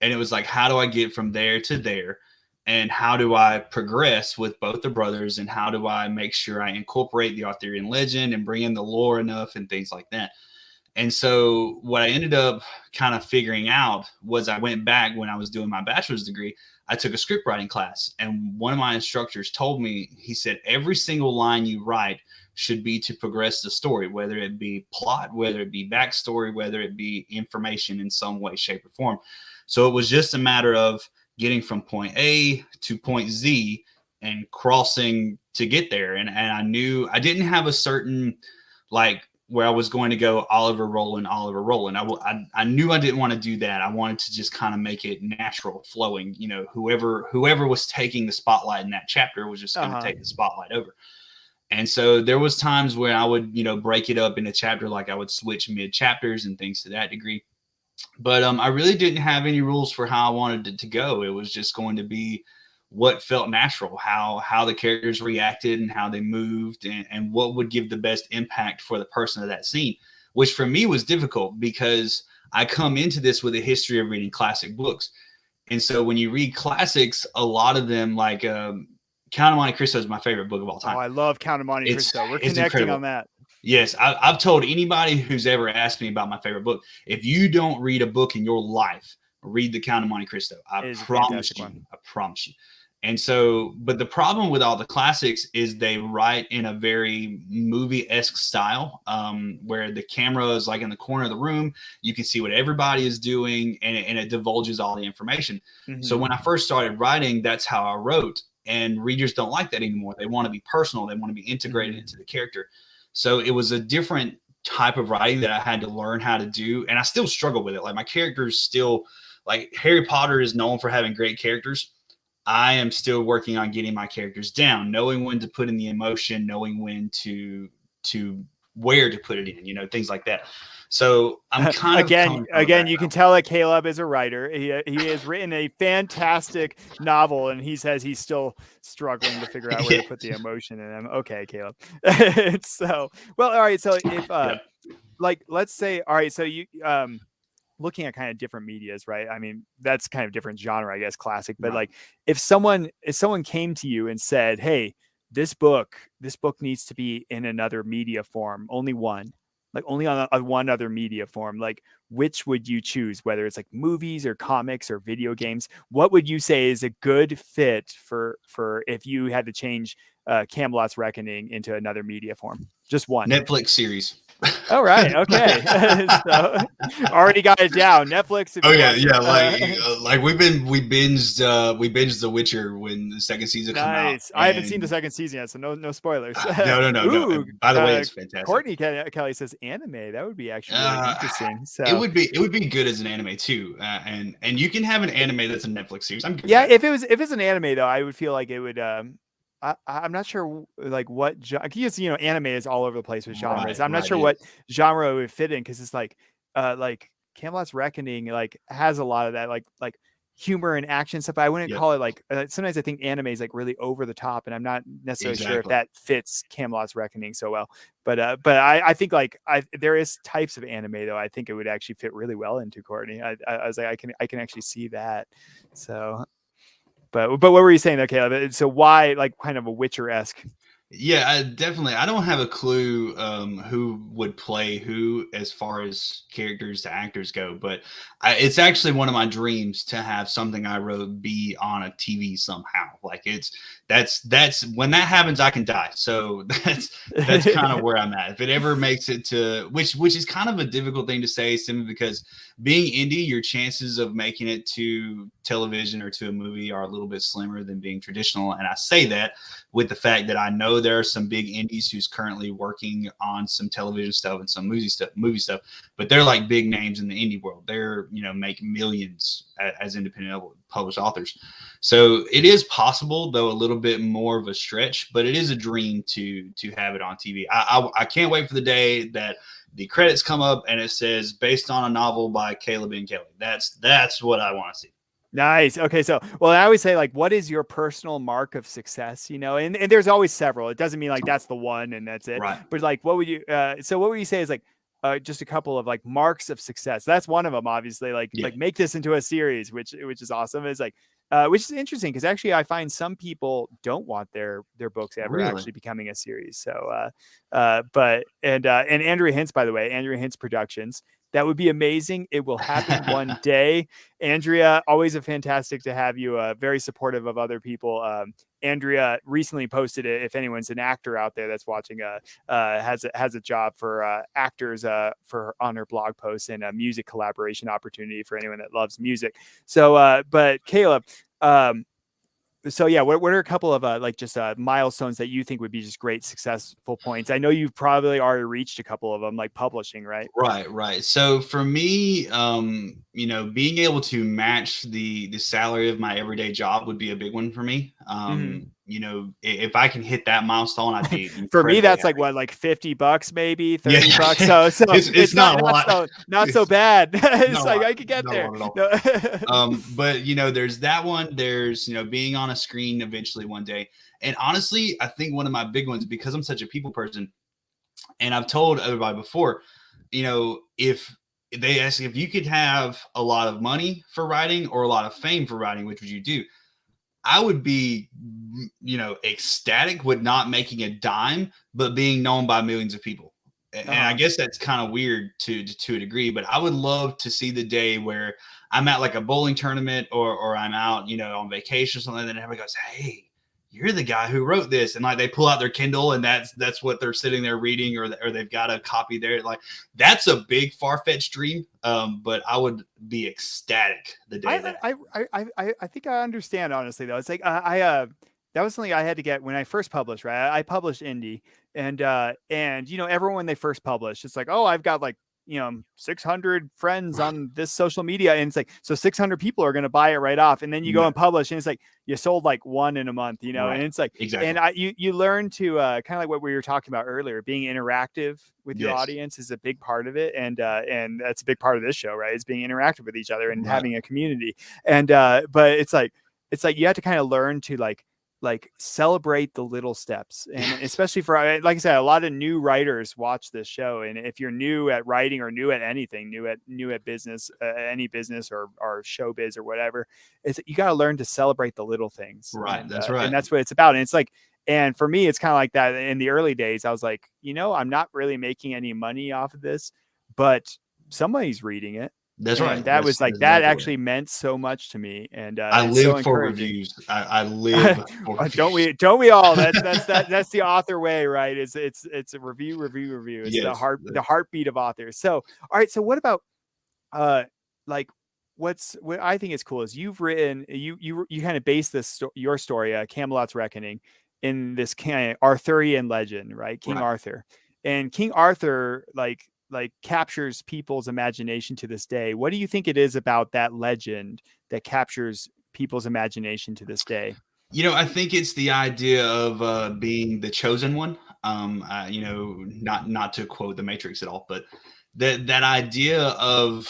and it was like, how do I get from there to there? And how do I progress with both the brothers? And how do I make sure I incorporate the Arthurian legend and bring in the lore enough and things like that? And so what I ended up kind of figuring out was I went back when I was doing my bachelor's degree. I took a script writing class, and one of my instructors told me, he said, every single line you write should be to progress the story, whether it be plot, whether it be backstory, whether it be information in some way, shape, or form. So it was just a matter of getting from point A to point Z and crossing to get there. And I knew I didn't have a certain like where I was going to go Oliver Roland, Oliver Roland. I knew I didn't want to do that. I wanted to just kind of make it natural flowing. You know, whoever was taking the spotlight in that chapter was just going to take the spotlight over. And so there was times where I would, you know, break it up into chapter, like I would switch mid chapters and things to that degree. But I really didn't have any rules for how I wanted it to go. It was just going to be what felt natural, how the characters reacted and how they moved, and what would give the best impact for the person of that scene, which for me was difficult because I come into this with a history of reading classic books. And so when you read classics, a lot of them, like Count of Monte Cristo is my favorite book of all time. Oh, I love Count of Monte Cristo. We're connecting incredible. on that. Yes, I've told anybody who's ever asked me about my favorite book, if you don't read a book in your life, read The Count of Monte Cristo. I promise you. I promise you. And so, but the problem with all the classics is they write in a very movie-esque style, where the camera is like in the corner of the room. You can see what everybody is doing, and it divulges all the information. Mm-hmm. So when I first started writing, that's how I wrote. And readers don't like that anymore. They want to be personal. They want to be integrated into the character. So it was a different type of writing that I had to learn how to do. And I still struggle with it. Like my characters still, like Harry Potter is known for having great characters. I am still working on getting my characters down, knowing when to put in the emotion, knowing when to where to put it in, you know, things like that. So I'm kind of again, you can tell that Caleb is a writer. He has written a fantastic novel, and he says he's still struggling to figure out where to put the emotion in him. Okay, Caleb. So, well, all right. So if like, let's say, all right, so you looking at kind of different medias, right? I mean, that's kind of different genre, I guess, classic. But like, if someone came to you and said, "Hey, this book needs to be in another media form, only one, like only on one other media form," like, which would you choose? Whether it's like movies or comics or video games, what would you say is a good fit for if you had to change Camelot's Reckoning into another media form? Just one. Netflix series. Oh, right. Okay. So already got it down. Netflix. If Oh you yeah, want yeah. to. Like we binged The Witcher when the second season come out, Nice. I haven't seen the and second season yet, so no spoilers. no. Ooh, By the way, it's fantastic. Courtney Kelly says anime. That would be actually really Uh, interesting. it So would be good as an anime too, and you can have an anime that's a Netflix series. I'm good with yeah, that. if it's an anime though, I would feel like it would. I'm not sure like what because anime is all over the place with genres. I'm not Right. sure what genre it would fit in because it's like Camelot's Reckoning like has a lot of that like humor and action stuff. I wouldn't Yep, call it like sometimes I think anime is like really over the top, and I'm not necessarily sure if exactly. that fits Camelot's Reckoning so well. But I think like there is types of anime though. I think it would actually fit really well into Courtney. I was like I can actually see that. So. But what were you saying? Okay, so why like kind of a Witcher-esque? Yeah, definitely. I don't have a clue who would play who as far as characters to actors go, but it's actually one of my dreams to have something I wrote be on a TV somehow. Like that's when that happens, I can die. So that's kind of where I'm at. If it ever makes it to which is kind of a difficult thing to say, simply because being indie, your chances of making it to television or to a movie are a little bit slimmer than being traditional. And I say that with the fact that I know there are some big indies who's currently working on some television stuff and some movie stuff, but they're like big names in the indie world. They're, make millions as independent published authors. So it is possible, though a little bit more of a stretch, but it is a dream to have it on TV. I can't wait for the day that the credits come up and it says based on a novel by Caleb and Kelly. That's what I want to see. Nice. Okay. So, well, I always say, like, what is your personal mark of success? And there's always several. It doesn't mean like that's the one and that's it. Right. But like, what would you, so what would you say is like, just a couple of like marks of success? That's one of them, obviously. Like make this into a series, which is awesome. Is like, which is interesting because actually I find some people don't want their books ever actually becoming a series. So, and Andrea Hintz, by the way, Andrea Hintz Productions. That would be amazing. It will happen one day. Andrea, always a fantastic to have you. Very supportive of other people. Andrea recently posted it. If anyone's an actor out there that's watching, has a job for actors for on her blog posts and a music collaboration opportunity for anyone that loves music. So, but Caleb, so yeah, what are a couple of like just milestones that you think would be just great successful points? I know you've probably already reached a couple of them, like publishing, right? Right. So for me, being able to match the salary of my everyday job would be a big one for me. If I can hit that milestone, I'd be for me. That's happy. like what, like $50 maybe, $30. So it's not a lot. Not so bad. It's like I could get there. But there's that one. There's being on a screen eventually one day. And honestly, I think one of my big ones, because I'm such a people person, and I've told everybody before, if they ask if you could have a lot of money for writing or a lot of fame for writing, which would you do? I would be, ecstatic with not making a dime, but being known by millions of people. And I guess that's kind of weird to a degree, but I would love to see the day where I'm at like a bowling tournament or I'm out, on vacation or something, and everybody goes, "Hey, you're the guy who wrote this," and like they pull out their Kindle and that's what they're sitting there reading, or they've got a copy there. Like that's a big far-fetched dream, but I would be ecstatic the day that. I think I understand, honestly, though. It's like that was something I had to get when I first published, right? I published indie, and everyone when they first published, it's like, oh, I've got like 600 friends on this social media, and it's like, so 600 people are going to buy it right off, and then you go and publish, and it's like you sold like one in a month, Right. and it's like, exactly. And you learn to kind of like what we were talking about earlier, being interactive with your audience is a big part of it, and that's a big part of this show, right? Is being interactive with each other and having a community, and but it's like you have to kind of learn to like celebrate the little steps, and especially for, like I said, a lot of new writers watch this show, and if you're new at writing or new at anything, new at business, any business or showbiz or whatever, you got to learn to celebrate the little things, right? And, that's right, and that's what it's about. And it's like, and for me, it's kind of like that. In the early days, I was like, I'm not really making any money off of this, but somebody's reading it. That's right. And that was like, That's that exactly right. actually meant so much to me. And I it's so live for encouraging. reviews. I live for Don't reviews. we? Don't we all? That's the author way, right? It's a review. It's Yes. the heartbeat of authors. So, all right. So, what about uh, like what I think is cool is you've written you kind of base your story, Camelot's Reckoning, in this kind of Arthurian legend, right? King Right. Arthur, and King Arthur captures people's imagination to this day. What do you think it is about that legend that captures people's imagination to this day? I think it's the idea of being the chosen one. Not to quote the Matrix at all, but that idea of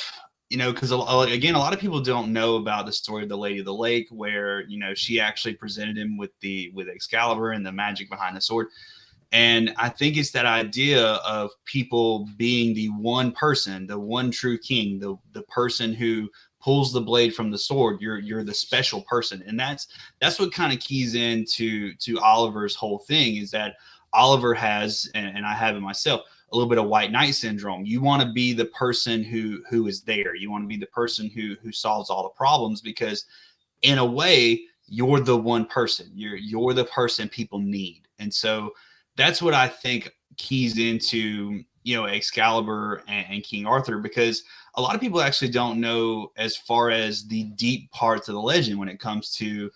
because again, a lot of people don't know about the story of the Lady of the Lake, where she actually presented him with Excalibur and the magic behind the sword. And I think it's that idea of people being the one person, the one true king, the person who pulls the blade from the sword. You're the special person, and that's what kind of keys into Oliver's whole thing, is that Oliver has, and I have it myself, a little bit of white knight syndrome. You want to be the person who is there. You want to be the person who solves all the problems, because in a way you're the one person. You're the person people need, and so that's what I think keys into Excalibur and King Arthur, because a lot of people actually don't know as far as the deep parts of the legend when it comes to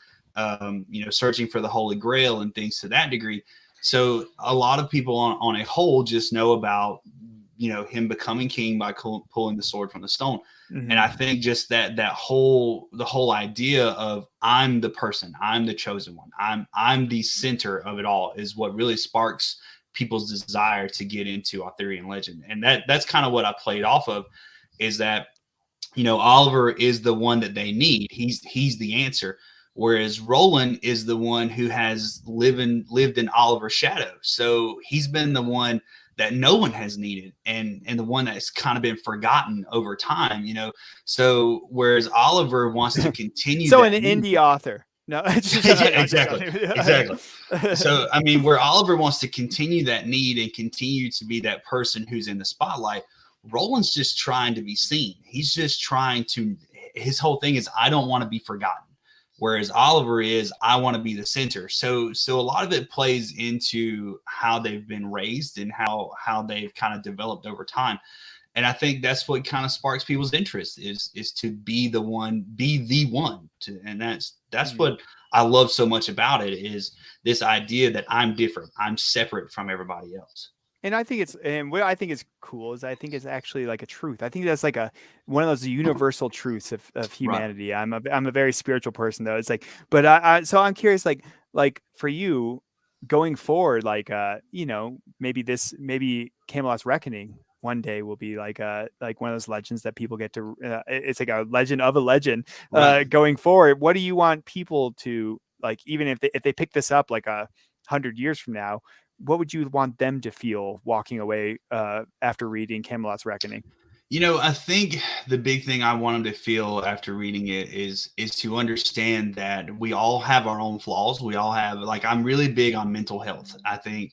searching for the Holy Grail and things to that degree. So a lot of people on a whole just know about him becoming king by pulling the sword from the stone. Mm-hmm. And I think just the whole idea of I'm the person, I'm the chosen one, I'm the center of it all, is what really sparks people's desire to get into Arthurian legend. And that's kind of what I played off of, is that Oliver is the one that they need. He's the answer. Whereas Roland is the one who has lived in Oliver's shadow. So he's been the one that no one has needed, and the one that's kind of been forgotten over time. So whereas Oliver wants to continue So that an need, indie author. No, yeah, exactly. So I mean, where Oliver wants to continue that need and continue to be that person who's in the spotlight, Roland's just trying to be seen. He's just trying to. His whole thing is, I don't want to be forgotten. Whereas Oliver is, I want to be the center. So a lot of it plays into how they've been raised and how they've kind of developed over time. And I think that's what kind of sparks people's interest, is to be the one to, and that's Mm-hmm. what I love so much about it, is this idea that I'm different. I'm separate from everybody else. And what I think is cool is I think it's actually like a truth. I think that's like one of those universal truths of Right. humanity. I'm a very spiritual person though. It's like, but so I'm curious, like for you going forward, maybe Camelot's Reckoning one day will be like one of those legends that people get to. It's like a legend of a legend. Right. Going forward, what do you want people to like? Even if they pick this up like 100 years from now, what would you want them to feel walking away after reading Camelot's Reckoning? I think the big thing I want them to feel after reading it is to understand that we all have our own flaws. We all have, I'm really big on mental health. I think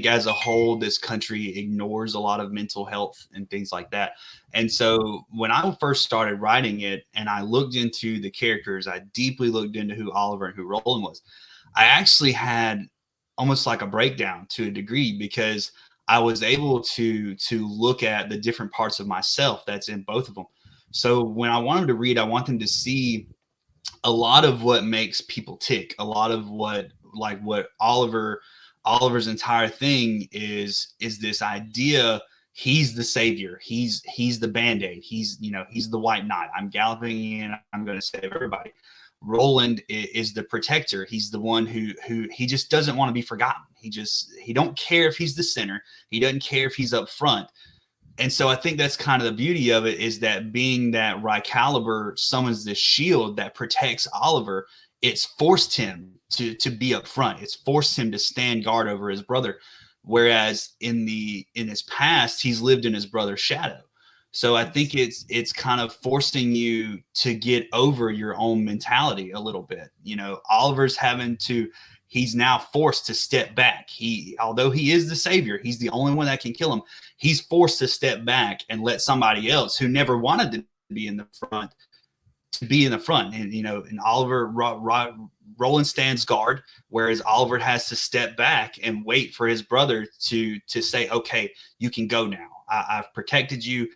as a whole, this country ignores a lot of mental health and things like that. And so when I first started writing it and I looked into the characters, I deeply looked into who Oliver and who Roland was. I actually had almost like a breakdown to a degree, because I was able to look at the different parts of myself that's in both of them. So when I want them to read, I want them to see a lot of what makes people tick, a lot of what Oliver's entire thing is this idea. He's the savior. He's the band-aid. He's the white knight. I'm galloping in. I'm going to save everybody. Roland is the protector. He's the one who he just doesn't want to be forgotten. He don't care if he's the center. He doesn't care if he's up front. And so I think that's kind of the beauty of it, is that being that Excalibur summons this shield that protects Oliver, it's forced him to be up front. It's forced him to stand guard over his brother. Whereas in his past, he's lived in his brother's shadow. So I think it's kind of forcing you to get over your own mentality a little bit. Oliver's he's now forced to step back. Although he is the savior, he's the only one that can kill him. He's forced to step back and let somebody else who never wanted to be in the front to be in the front. And, and Oliver Roland stands guard, whereas Oliver has to step back and wait for his brother to say, okay, you can go now. I've protected you.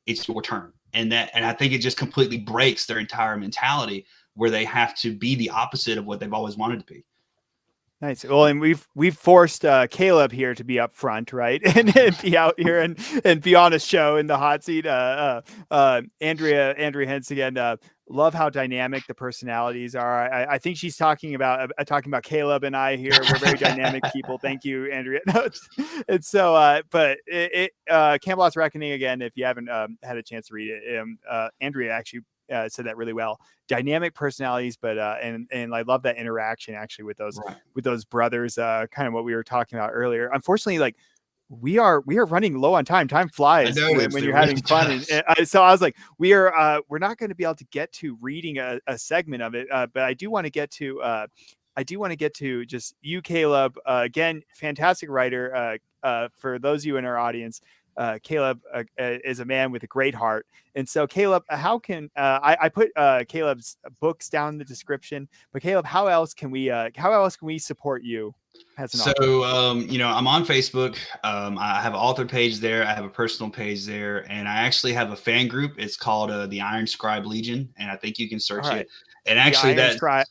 It's your turn. And I think it just completely breaks their entire mentality, where they have to be the opposite of what they've always wanted to be. Nice. Well, and we've forced Caleb here to be up front, right, and be out here and be on a show in the hot seat. Andrea Hens again. Love how dynamic the personalities are. I think she's talking about Caleb and I here. We're very dynamic people. Thank you, Andrea. And so, but Camelot's Reckoning again. If you haven't had a chance to read it, Andrea actually said that really well. Dynamic personalities, but and I love that interaction actually with those brothers. Kind of what we were talking about earlier. Unfortunately, like we are running low on time. Time flies when you're having fun. And so I was like, we're not going to be able to get to reading a segment of it, but I do want to get to just you, Caleb. Again, fantastic writer. For those of you in our audience, Caleb is a man with a great heart. And so Caleb, how can I put Caleb's books down in the description, but Caleb, how else can we support you as an author? I'm on Facebook. I have an author page there. I have a personal page there, and I actually have a fan group. It's called the Iron Scribe Legion, and I think you can search it. And actually,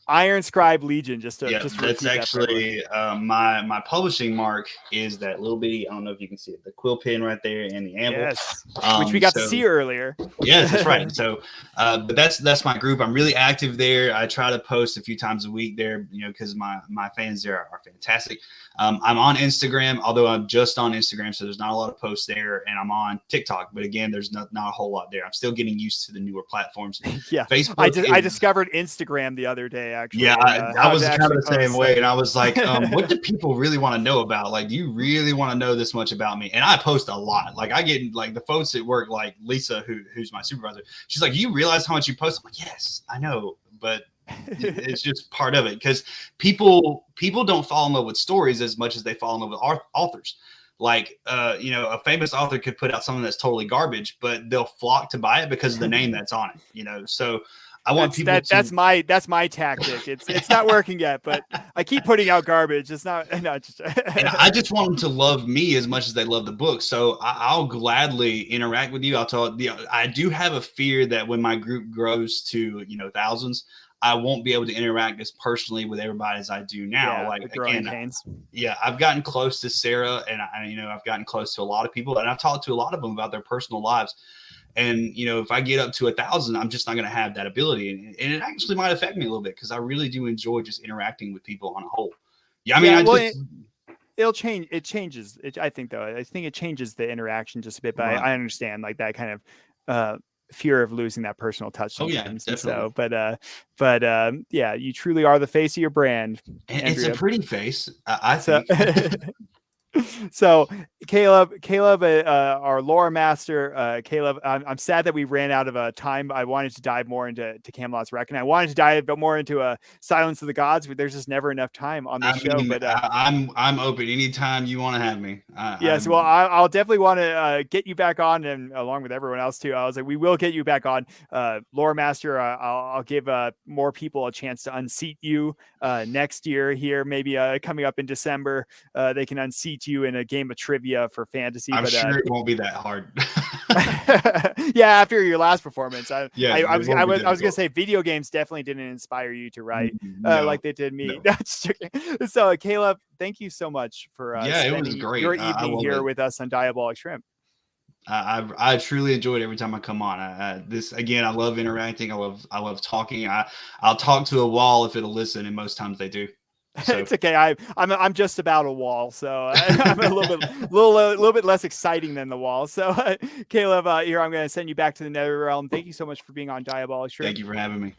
Iron Scribe Legion. Just that's actually my publishing mark is that little bitty. I don't know if you can see it, the quill pen right there and the anvil, yes, which we got to see earlier. Yes, that's right. So, but that's my group. I'm really active there. I try to post a few times a week there, because my fans there are fantastic. I'm on Instagram, although I'm just on Instagram, so there's not a lot of posts there, and I'm on TikTok, but again, there's not a whole lot there. I'm still getting used to the newer platforms. Yeah, Facebook. I discovered Instagram the other day, actually. Yeah, I was kind of the same way, and I was like, what do people really want to know about? Like, do you really want to know this much about me? And I post a lot. Like, I get like the folks at work, like Lisa, who's my supervisor. She's like, you realize how much you post? I'm like, yes, I know, but it's just part of it, because people don't fall in love with stories as much as they fall in love with authors. Like, a famous author could put out something that's totally garbage, but they'll flock to buy it because of the name that's on it. So I want people that's my tactic. It's not working yet, but I keep putting out garbage. It's not. No, and I just want them to love me as much as they love the book. So I'll gladly interact with you. I do have a fear that when my group grows to thousands, I won't be able to interact as personally with everybody as I do now. I've gotten close to Sarah, and I've gotten close to a lot of people, and I've talked to a lot of them about their personal lives. And, if I get up to 1,000, I'm just not going to have that ability. And it actually might affect me a little bit, because I really do enjoy just interacting with people on a whole. It'll change. It changes. I think it changes the interaction just a bit, but right. I understand like that kind of fear of losing that personal touch sometimes. Oh, yeah, definitely. So, yeah, you truly are the face of your brand. And it's a pretty face, I think. So Caleb, our lore master, Caleb, I'm sad that we ran out of time. I wanted to dive more into Camelot's Reckoning. I wanted to dive more into Silence of the Gods, but there's just never enough time on the show. But I'm open anytime you want to have me. Yes, well, I'll definitely want to get you back on, and along with everyone else too. I was like, we will get you back on, lore master. I'll give more people a chance to unseat you next year here, maybe coming up in December. They can unseat you in a game of trivia for fantasy. I'm sure it won't be that hard. Yeah, after your last performance, I was gonna say video games definitely didn't inspire you to write like they did me. No. So Caleb, thank you so much for it was great. Your evening here with us on Diabolic Shrimp. I truly enjoyed every time I come on. I love interacting. I love talking. I'll talk to a wall if it'll listen, and most times they do. So. It's okay. I'm just about a wall, so I'm a little bit less exciting than the wall. So Caleb, here I'm going to send you back to the Nether Realm. Thank you so much for being on Diabolic Shrimp. Thank you for having me.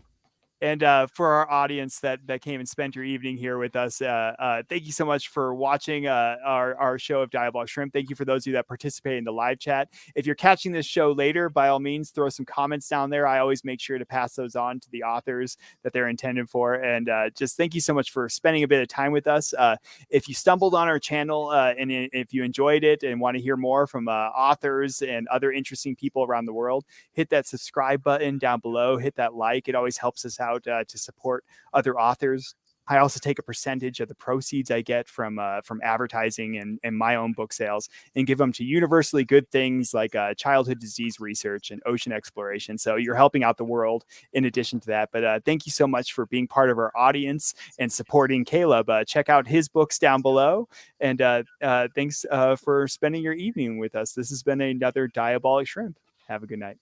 And for our audience that came and spent your evening here with us, thank you so much for watching our show of Diabolic Shrimp. Thank you for those of you that participate in the live chat. If you're catching this show later, by all means, throw some comments down there. I always make sure to pass those on to the authors that they're intended for. And just thank you so much for spending a bit of time with us. If you stumbled on our channel and if you enjoyed it and want to hear more from authors and other interesting people around the world, hit that subscribe button down below, hit that like. It always helps us out to support other authors. I also take a percentage of the proceeds I get from advertising and my own book sales and give them to universally good things like childhood disease research and ocean exploration. So you're helping out the world in addition to that. But thank you so much for being part of our audience and supporting Caleb. Check out his books down below. And thanks for spending your evening with us. This has been another Diabolic Shrimp. Have a good night.